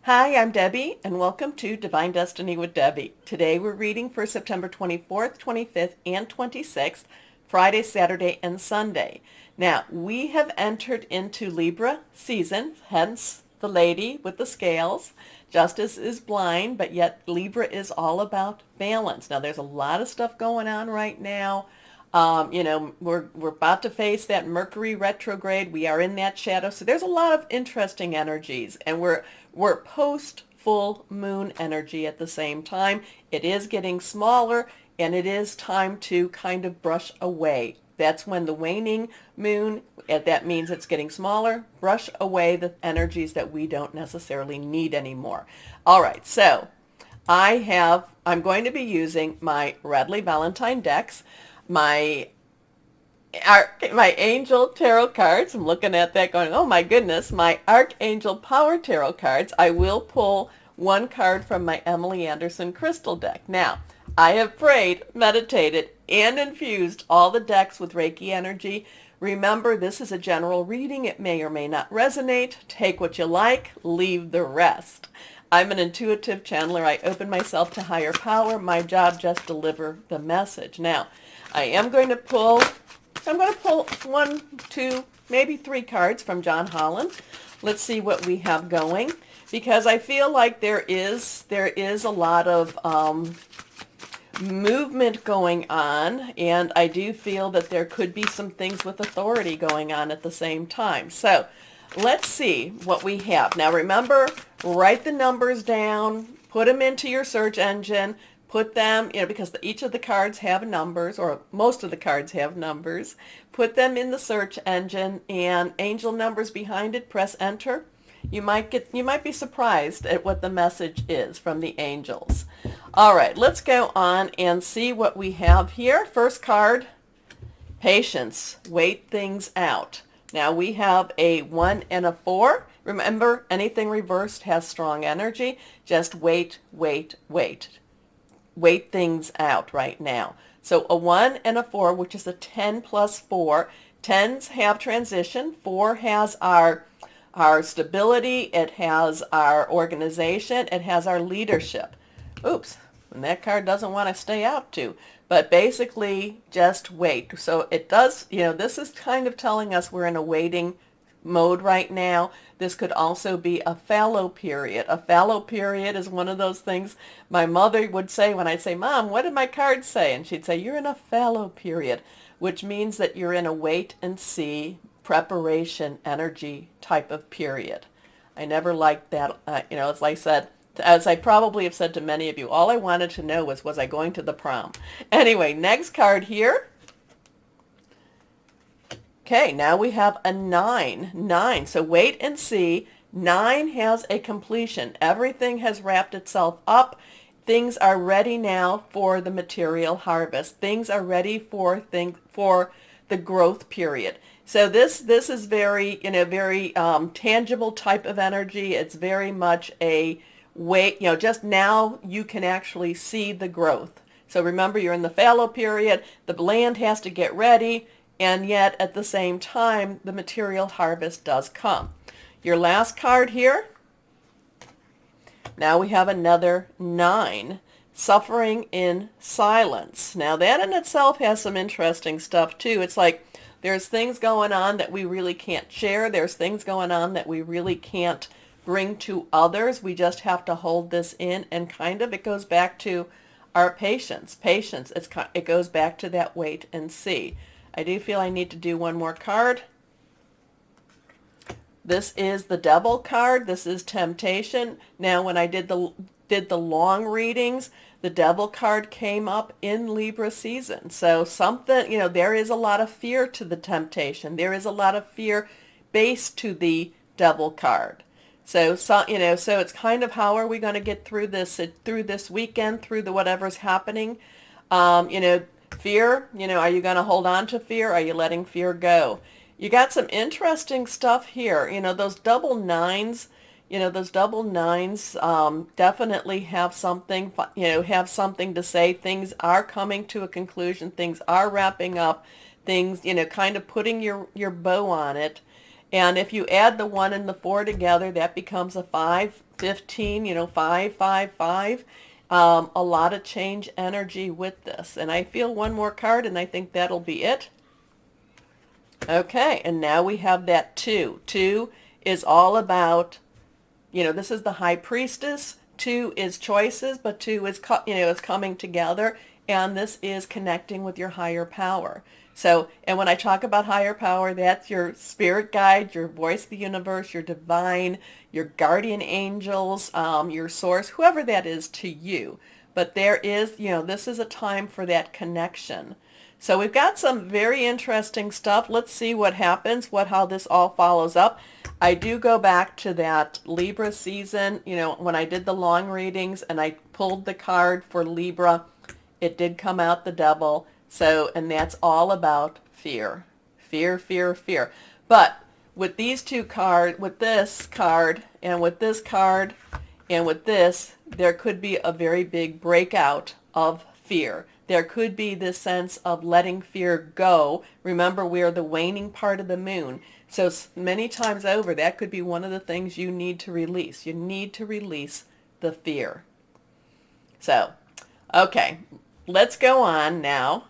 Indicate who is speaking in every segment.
Speaker 1: Hi, I'm Debbie, and welcome to Divine Destiny with Debbie. Today we're reading for September 24th, 25th, and 26th, Friday, Saturday, and Sunday. Now, we have entered into Libra season, hence the lady with the scales. Justice is blind, but yet Libra is all about balance. Now, there's a lot of stuff going on right now. We're about to face that Mercury retrograde. We are in that shadow. So there's a lot of interesting energies, and we're post full moon energy at the same time. It is getting smaller, and it is time to kind of brush away. That's when the waning moon, that means it's getting smaller, brush away the energies that we don't necessarily need anymore. All right, so I'm going to be using my Radley Valentine decks, my Angel Tarot cards. I'm looking at that going, oh my goodness, my Archangel Power Tarot cards. I will pull one card from my Emily Anderson Crystal deck. Now, I have prayed, meditated, and infused all the decks with Reiki energy. Remember, this is a general reading. It may or may not resonate. Take what you like, leave the rest. I'm an intuitive channeler. I open myself to higher power. My job, just deliver the message. Now, I'm going to pull one, two, maybe three cards from John Holland. Let's see what we have going, because I feel like there is a lot of movement going on, and I do feel that there could be some things with authority going on at the same time. So let's see what we have. Now remember, write the numbers down, put them into your search engine, put them, because each of the cards have numbers, or most of the cards have numbers. Put them in the search engine, and angel numbers behind it, press enter. You might be surprised at what the message is from the angels. All right, let's go on and see what we have here. First card, patience, wait things out. Now we have a 1 and a 4. Remember, anything reversed has strong energy. Just wait, wait, wait. Wait things out right now. So a 1 and a 4, which is a 10 plus 4. 10s have transition. 4 has our stability. It has our organization. It has our leadership. Oops, and that card doesn't want to stay out too. But basically, just wait. So it does, this is kind of telling us we're in a waiting mode right now. This could also be a fallow period. A fallow period is one of those things my mother would say when I'd say, Mom, what did my cards say? And she'd say, you're in a fallow period, which means that you're in a wait and see preparation energy type of period. I never liked that. As I said, as I probably have said to many of you, all I wanted to know was I going to the prom? Anyway, next card here. Okay, now we have a 9. 9. So wait and see. 9 has a completion. Everything has wrapped itself up. Things are ready now for the material harvest. Things are ready for the growth period. So this is very, very tangible type of energy. It's very much a wait, just now you can actually see the growth. So remember, you're in the fallow period. The land has to get ready. And yet, at the same time, the material harvest does come. Your last card here. Now we have another 9. Suffering in silence. Now that in itself has some interesting stuff too. It's like there's things going on that we really can't share. There's things going on that we really can't bring to others. We just have to hold this in, and it goes back to our patience. Patience. It goes back to that wait and see. I do feel I need to do one more card. This is the Devil card. This is temptation. Now, when I did the long readings, the Devil card came up in Libra season. So something, there is a lot of fear to the temptation. There is a lot of fear based to the Devil card. So it's kind of, how are we going to get through this weekend, through the whatever's happening? Fear, are you going to hold on to fear? Are you letting fear go? You got some interesting stuff here. Those double nines, definitely have something, to say. Things are coming to a conclusion. Things are wrapping up. Things, kind of putting your bow on it. And if you add the 1 and the 4 together, that becomes a 5, 15, 5, 5, 5. A lot of change energy with this. And I feel one more card, and I think that'll be it. Okay, and now we have that 2. 2 is all about, this is the High Priestess. 2 is choices, but 2 is, is coming together, and this is connecting with your higher power. So, and when I talk about higher power, that's your spirit guide, your voice of the universe, your divine, your guardian angels, your source, whoever that is to you. But there is, this is a time for that connection. So we've got some very interesting stuff. Let's see what happens, how this all follows up. I do go back to that Libra season, when I did the long readings and I pulled the card for Libra, it did come out the Devil. So, and that's all about fear. Fear, fear, fear. But with these two cards, with this card and with this card and with this, there could be a very big breakout of fear. There could be this sense of letting fear go. Remember, we are the waning part of the moon. So many times over, that could be one of the things you need to release. You need to release the fear. So, okay, let's go on now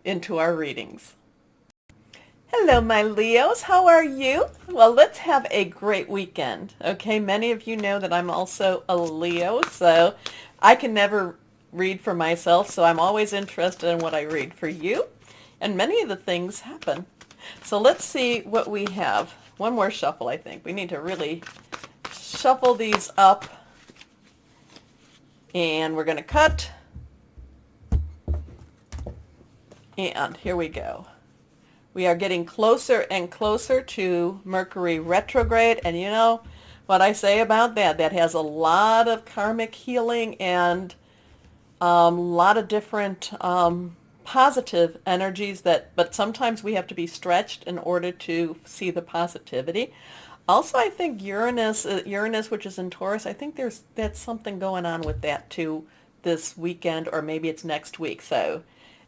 Speaker 1: into our readings. Hello, my Leos. How are you? Well, let's have a great weekend. Okay, many of you know that I'm also a Leo, so I can never read for myself, so I'm always interested in what I read for you. And many of the things happen. So let's see what we have. One more shuffle, I think. We need to really shuffle these up. And we're going to cut. And here we go. We are getting closer and closer to Mercury Retrograde. And you know what I say about that? That has a lot of karmic healing and a lot of different positive energies but sometimes we have to be stretched in order to see the positivity. Also, I think Uranus, which is in Taurus, I think that's something going on with that too this weekend, or maybe it's next week. So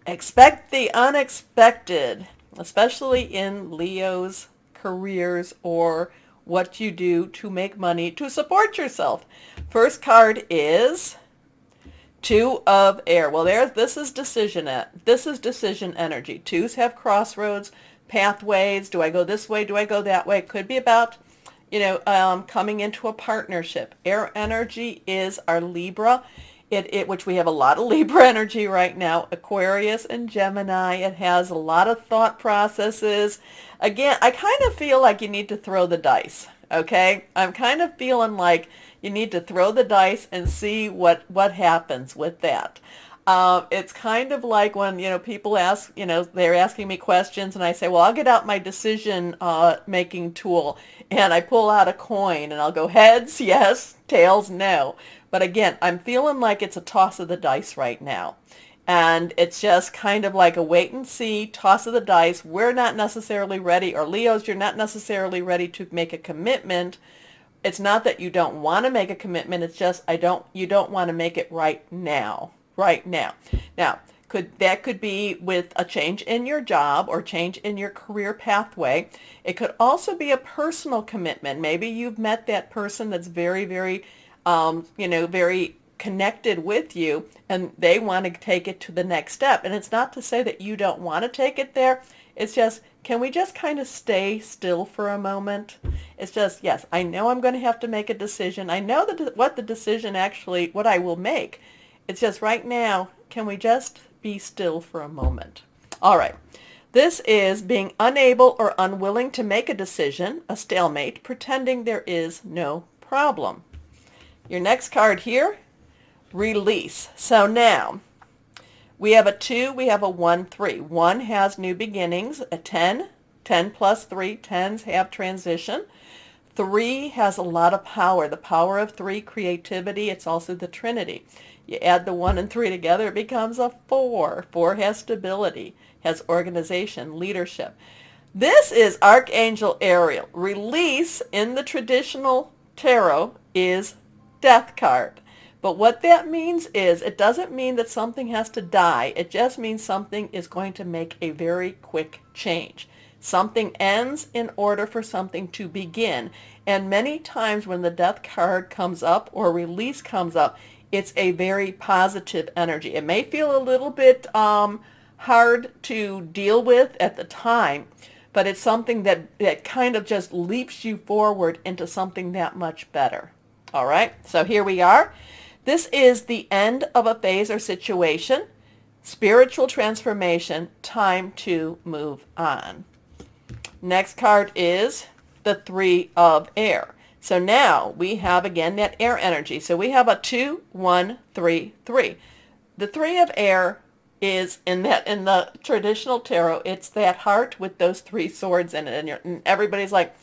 Speaker 1: expect the unexpected, especially in Leo's careers or what you do to make money to support yourself. First card is 2 of air. Well, this is decision energy. 2s have crossroads, pathways. Do I go this way? Do I go that way? It could be about, coming into a partnership. Air energy is our Libra, which we have a lot of Libra energy right now. Aquarius and Gemini. It has a lot of thought processes. Again, I kind of feel like you need to throw the dice. Okay, I'm kind of feeling like you need to throw the dice and see what happens with that. It's kind of like when, people ask, they're asking me questions and I say, well, I'll get out my decision making tool and I pull out a coin and I'll go heads, yes, tails, no. But again, I'm feeling like it's a toss of the dice right now. And it's just kind of like a wait and see, toss of the dice. We're not necessarily ready, or Leos, you're not necessarily ready to make a commitment. It's not that you don't want to make a commitment. It's just you don't want to make it right now. Now, that could be with a change in your job or change in your career pathway. It could also be a personal commitment. Maybe you've met that person that's very, very, very connected with you, and they want to take it to the next step. And it's not to say that you don't want to take it there. It's just, can we just kind of stay still for a moment? It's just, yes, I know I'm going to have to make a decision. I know what the decision actually, what I will make. It's just right now, can we just be still for a moment? All right. This is being unable or unwilling to make a decision, a stalemate, pretending there is no problem. Your next card here, release. So now, we have a 2, we have a 1, 3. 1 has new beginnings. A 10 plus 3, 10s have transition. 3 has a lot of power. The power of 3, creativity. It's also the Trinity. You add the 1 and 3 together, it becomes a 4. 4 has stability, has organization, leadership. This is Archangel Ariel. Release in the traditional tarot is Death card. But what that means is, it doesn't mean that something has to die. It just means something is going to make a very quick change. Something ends in order for something to begin. And many times when the death card comes up or release comes up, it's a very positive energy. It may feel a little bit hard to deal with at the time, but it's something that kind of just leaps you forward into something that much better. All right, so here we are. This is the end of a phase or situation. Spiritual transformation, time to move on. Next card is the Three of Air. So now we have again that air energy. So we have a 2, 1, 3, 3. The Three of Air is in the traditional tarot, it's that heart with those three swords in it, and everybody's like,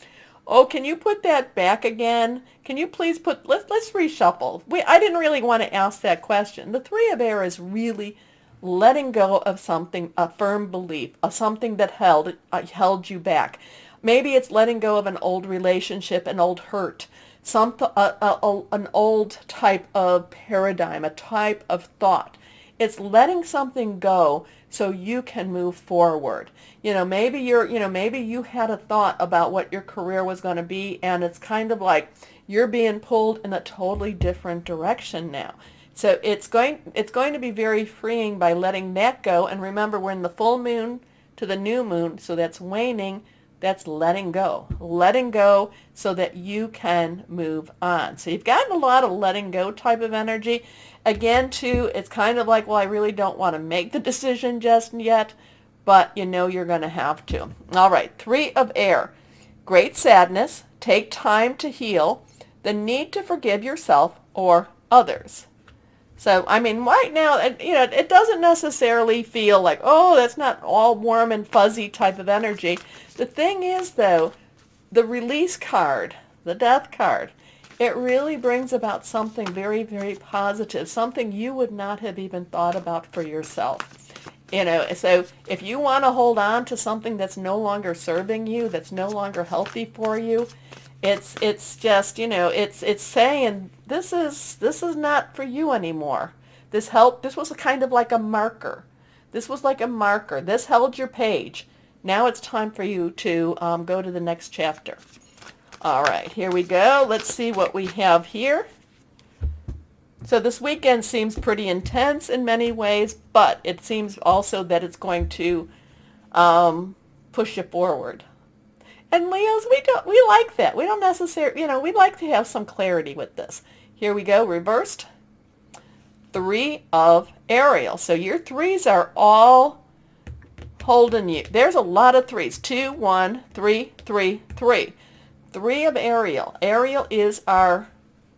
Speaker 1: oh, can you put that back again? Can you please let's reshuffle. I didn't really want to ask that question. The Three of Air is really letting go of something, a firm belief, something that held you back. Maybe it's letting go of an old relationship, an old hurt, an old type of paradigm, a type of thought. It's letting something go so you can move forward. Maybe you had a thought about what your career was going to be, and it's kind of like you're being pulled in a totally different direction now. So it's going to be very freeing by letting that go. And remember, we're in the full moon to the new moon, so that's waning. That's letting go so that you can move on. So you've gotten a lot of letting go type of energy. Again, too, it's kind of like, well, I really don't want to make the decision just yet, but you're going to have to. All right, Three of Air. Great sadness, take time to heal, the need to forgive yourself or others. So, right now, it doesn't necessarily feel like, oh, that's not all warm and fuzzy type of energy. The thing is, though, the release card, the death card, it really brings about something very, very positive, something you would not have even thought about for yourself. So if you want to hold on to something that's no longer serving you, that's no longer healthy for you, it's just, it's saying this is not for you anymore. This was kind of like a marker. This was like a marker. This held your page. Now it's time for you to go to the next chapter. All right, here we go. Let's see what we have here. So this weekend seems pretty intense in many ways, but it seems also that it's going to push you forward. And Leos, we like that. We don't necessarily, we like to have some clarity with this. Here we go, reversed. Three of Ariel. So your threes are all holding you. There's a lot of threes. 2, 1, 3, 3, 3. Three of Ariel. Ariel is our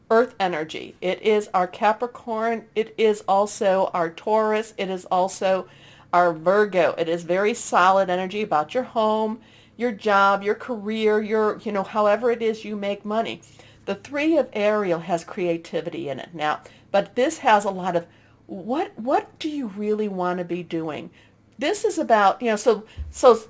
Speaker 1: earth energy. It is our Capricorn. It is also our Taurus. It is also our Virgo. It is very solid energy about your home, your job, your career, your, however it is you make money. The Three of Ariel has creativity in it now, but this has a lot of what do you really want to be doing? This is about, so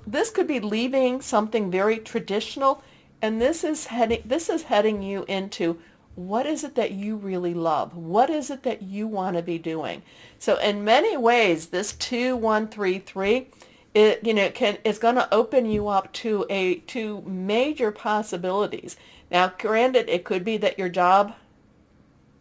Speaker 1: this could be leaving something very traditional, and this is heading you into what is it that you really love? What is it that you want to be doing? So in many ways, this 2, 1, 3, 3, is going to open you up to major possibilities. Now, granted, it could be that your job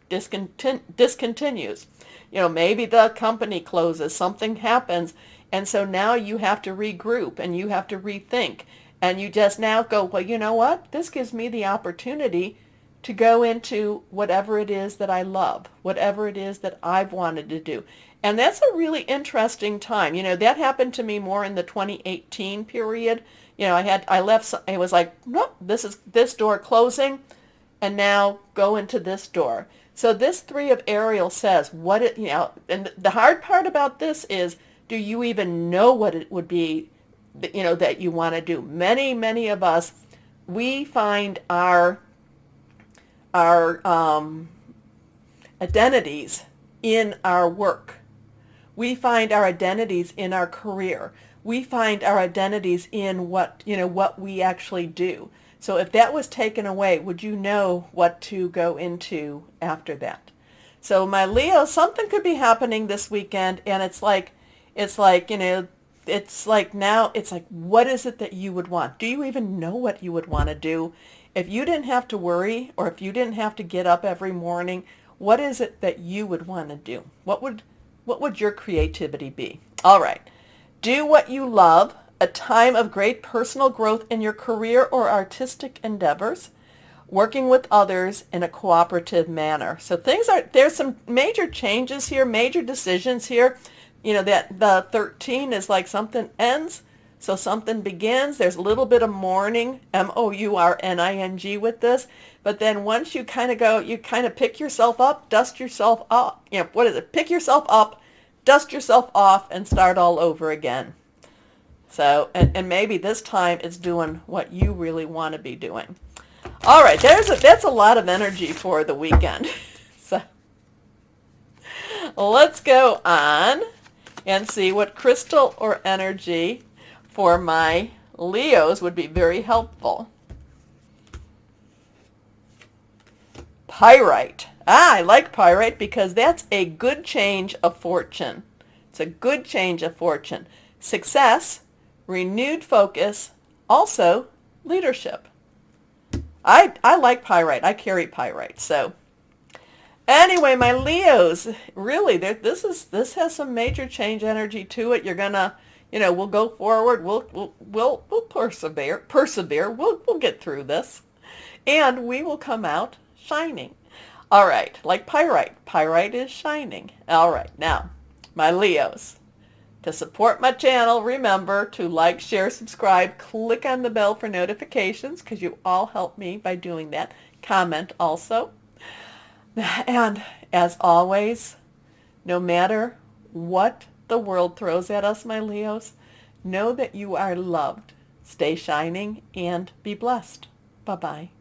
Speaker 1: discontinues. Maybe the company closes, something happens, and so now you have to regroup and you have to rethink. And you just now go, well, you know what? This gives me the opportunity to go into whatever it is that I love, whatever it is that I've wanted to do. And that's a really interesting time. That happened to me more in the 2018 period. I left, it was like, nope, this door closing, and now go into this door. So this Three of Ariel says, and the hard part about this is, do you even know what it would be, that you want to do? Many, many of us, we find our identities in our work. We find our identities in our career. We find our identities in what we actually do. So if that was taken away, would you know what to go into after that? So my Leo, something could be happening this weekend, and it's like it's like now, it's like, what is it that you would want? Do you even know what you would want to do? If you didn't have to worry, or if you didn't have to get up every morning, what is it that you would want to do? What would your creativity be? All right. Do what you love, a time of great personal growth in your career or artistic endeavors, working with others in a cooperative manner. So there's some major changes here, major decisions here. You know, that the 13 is like something ends, so something begins. There's a little bit of mourning, mourning with this. But then once you kind of go, you kind of pick yourself up, dust yourself up. You know, what is it? Pick yourself up, dust yourself off, and start all over again. So, and maybe this time it's doing what you really want to be doing. All right, that's a lot of energy for the weekend. So let's go on and see what crystal or energy for my Leos would be very helpful. Pyrite. I like pyrite because that's a good change of fortune. It's a good change of fortune. Success, renewed focus, also leadership. I like pyrite. I carry pyrite. So anyway, my Leos, really, this has some major change energy to it. You're gonna, we'll go forward. We'll persevere. We'll get through this, and we will come out shining. All right, like pyrite. Pyrite is shining. All right, now, my Leos. To support my channel, remember to like, share, subscribe, click on the bell for notifications because you all help me by doing that. Comment also. And as always, no matter what the world throws at us, my Leos, know that you are loved. Stay shining and be blessed. Bye-bye.